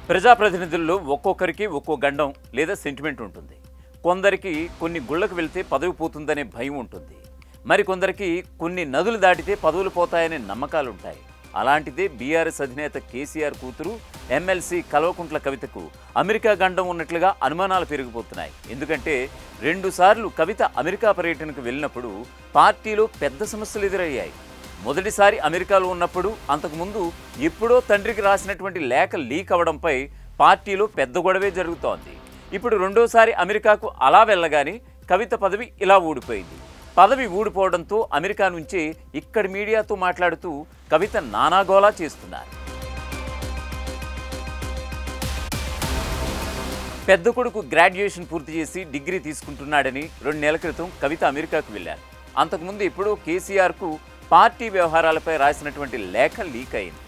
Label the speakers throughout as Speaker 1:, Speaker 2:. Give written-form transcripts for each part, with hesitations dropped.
Speaker 1: ప్రజాప్రతినిధుల్లో ఒక్కొక్కరికి ఒక్కో గండం లేదా సెంటిమెంట్ ఉంటుంది. కొందరికి కొన్ని గుళ్ళకు వెళ్తే పదవి పోతుందనే భయం ఉంటుంది. మరికొందరికి కొన్ని నదులు దాటితే పదవులు పోతాయనే నమ్మకాలు ఉంటాయి. అలాంటిదే బీఆర్ఎస్ అధినేత కేసీఆర్ కూతురు ఎమ్మెల్సీ కల్వకుంట్ల కవితకు అమెరికా గండం ఉన్నట్లుగా అనుమానాలు పెరిగిపోతున్నాయి. ఎందుకంటే 2 సార్లు కవిత అమెరికా పర్యటనకు వెళ్ళినప్పుడు పార్టీలో పెద్ద సమస్యలు ఎదురయ్యాయి. మొదటిసారి అమెరికాలో ఉన్నప్పుడు అంతకుముందు ఎప్పుడో తండ్రికి రాసినటువంటి లేఖ లీక్ అవడంపై పార్టీలో పెద్ద గొడవే జరుగుతోంది. ఇప్పుడు రెండోసారి అమెరికాకు అలా వెళ్ళగానే కవిత పదవి ఇలా ఊడిపోయింది. పదవి ఊడిపోవడంతో అమెరికా నుంచి ఇక్కడి మీడియాతో మాట్లాడుతూ కవిత నానాగోలా చేస్తున్నారు. పెద్ద కొడుకు గ్రాడ్యుయేషన్ పూర్తి చేసి డిగ్రీ తీసుకుంటున్నాడని 2 నెలల క్రితం కవిత అమెరికాకు వెళ్ళారు. అంతకుముందు ఇప్పుడు కేసీఆర్కు పార్టీ వ్యవహారాలపై రాసినటువంటి లేఖ లీక్ అయింది.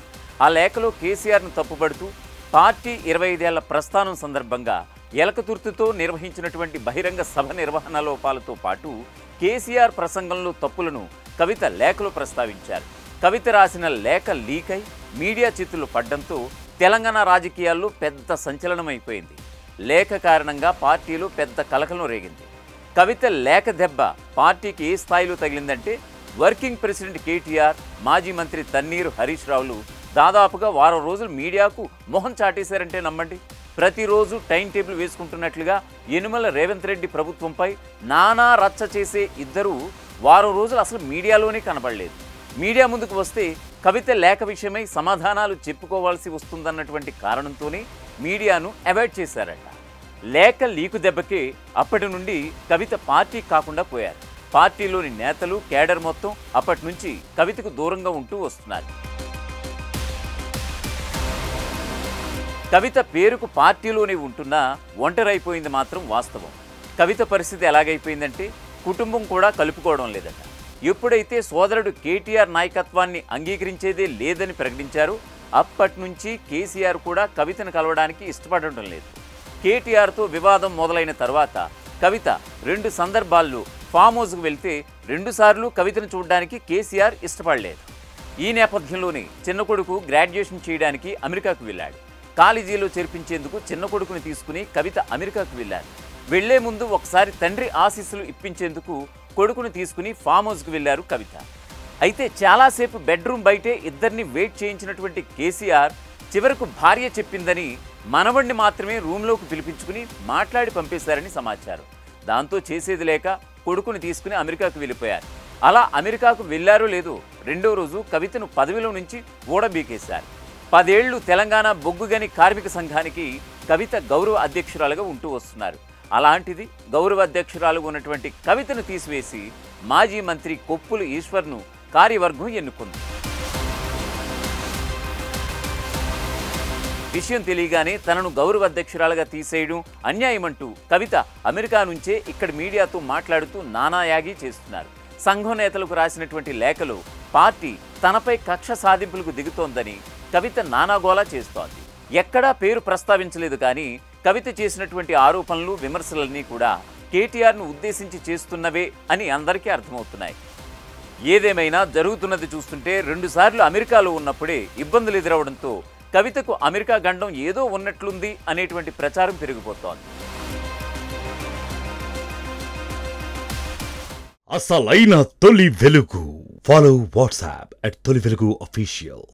Speaker 1: ఆ లేఖలో కేసీఆర్ను తప్పుపడుతూ పార్టీ 25 ఏళ్ల ప్రస్థానం సందర్భంగా ఎలకతుర్తితో నిర్వహించినటువంటి బహిరంగ సభ నిర్వహణ లోపాలతో పాటు కేసీఆర్ ప్రసంగంలో తప్పులను కవిత లేఖలో ప్రస్తావించారు. కవిత రాసిన లేఖ లీక్ అయి మీడియా చేతులు పడ్డంతో తెలంగాణ రాజకీయాల్లో పెద్ద సంచలనమైపోయింది. లేఖ కారణంగా పార్టీలో పెద్ద కలకలం రేగింది. కవిత లేఖ దెబ్బ పార్టీకి ఏ స్థాయిలో తగిలిందంటే వర్కింగ్ ప్రెసిడెంట్ కేటీఆర్, మాజీ మంత్రి తన్నీరు హరీష్ రావులు దాదాపుగా వారం రోజులు మీడియాకు మొహం చాటేశారంటే నమ్మండి. ప్రతిరోజు టైం టేబుల్ వేసుకుంటున్నట్లుగా యనుమల రేవంత్ రెడ్డి ప్రభుత్వంపై నానా రచ్చ చేసే ఇద్దరూ వారం రోజులు అసలు మీడియాలోనే కనబడలేదు. మీడియా ముందుకు వస్తే కవిత లేఖ విషయమై సమాధానాలు చెప్పుకోవాల్సి వస్తుందన్నటువంటి కారణంతోనే మీడియాను అవాయిడ్ చేశారట. లేఖ లీకు దెబ్బకే అప్పటి నుండి కవిత పార్టీ కాకుండా పోయారు. పార్టీలోని నేతలు, కేడర్ మొత్తం అప్పటి నుంచి కవితకు దూరంగా ఉంటూ వస్తున్నారు. కవిత పేరుకు పార్టీలోనే ఉంటున్నా ఒంటరైపోయింది మాత్రం వాస్తవం. కవిత పరిస్థితి ఎలాగైపోయిందంటే కుటుంబం కూడా కలుపుకోవడం లేదట. ఎప్పుడైతే సోదరుడు కేటీఆర్ నాయకత్వాన్ని అంగీకరించేదే లేదని ప్రకటించారో అప్పటి నుంచి కేసీఆర్ కూడా కవితను కలవడానికి ఇష్టపడటం లేదు. కేటీఆర్తో వివాదం మొదలైన తర్వాత కవిత 2 సందర్భాల్లో ఫామ్ హౌస్కు వెళ్తే 2 సార్లు కవితను చూడడానికి కేసీఆర్ ఇష్టపడలేదు. ఈ నేపథ్యంలోనే చిన్న కొడుకు గ్రాడ్యుయేషన్ చేయడానికి అమెరికాకు వెళ్ళాడు. కాలేజీలో చేర్పించేందుకు చిన్న కొడుకుని తీసుకుని కవిత అమెరికాకు వెళ్ళారు. వెళ్లే ముందు ఒకసారి తండ్రి ఆశీస్సులు ఇప్పించేందుకు కొడుకుని తీసుకుని ఫామ్ హౌస్కు వెళ్లారు కవిత. అయితే చాలాసేపు బెడ్రూమ్ బయటే ఇద్దరిని వెయిట్ చేయించినటువంటి కేసీఆర్ చివరకు భార్య చెప్పిందని మనవణ్ణి మాత్రమే రూమ్లోకి పిలిపించుకుని మాట్లాడి పంపేశారని సమాచారం. దాంతో చేసేది లేక కొడుకుని తీసుకుని అమెరికాకు వెళ్ళిపోయారు. అలా అమెరికాకు వెళ్లారో లేదో 2వ రోజు కవితను పదవిలో నుంచి ఊడబీకేశారు. 10 ఏళ్లు తెలంగాణ బొగ్గుగని కార్మిక సంఘానికి కవిత గౌరవ అధ్యక్షురాలుగా ఉంటూ వస్తున్నారు. అలాంటిది గౌరవ అధ్యక్షురాలుగా ఉన్నటువంటి కవితను తీసివేసి మాజీ మంత్రి కొప్పుల ఈశ్వర్ను కార్యవర్గం ఎన్నుకుంది. విషయం తెలియగానే తనను గౌరవ అధ్యక్షురాలుగా తీసేయడం అన్యాయమంటూ కవిత అమెరికా నుంచే ఇక్కడ మీడియాతో మాట్లాడుతూ నానాయాగి చేస్తున్నారు. సంఘం నేతలకు రాసినటువంటి లేఖలో పార్టీ తనపై కక్ష సాధింపులకు దిగుతోందని కవిత నానాగోలా చేస్తోంది. ఎక్కడా పేరు ప్రస్తావించలేదు, కానీ కవిత చేసినటువంటి ఆరోపణలు, విమర్శలన్నీ కూడా కేటీఆర్ను ఉద్దేశించి చేస్తున్నవే అని అందరికీ అర్థమవుతున్నాయి. ఏదేమైనా జరుగుతున్నది చూస్తుంటే 2 సార్లు అమెరికాలో ఉన్నప్పుడే ఇబ్బందులు ఎదురవడంతో కవితకు అమెరికా గండం ఏదో ఉన్నట్లుంది అనేటువంటి ప్రచారం పెరిగిపోతోంది.
Speaker 2: అసలైన తొలి వెలుగు. ఫాలో వాట్సాప్ @తొలి వెలుగు official.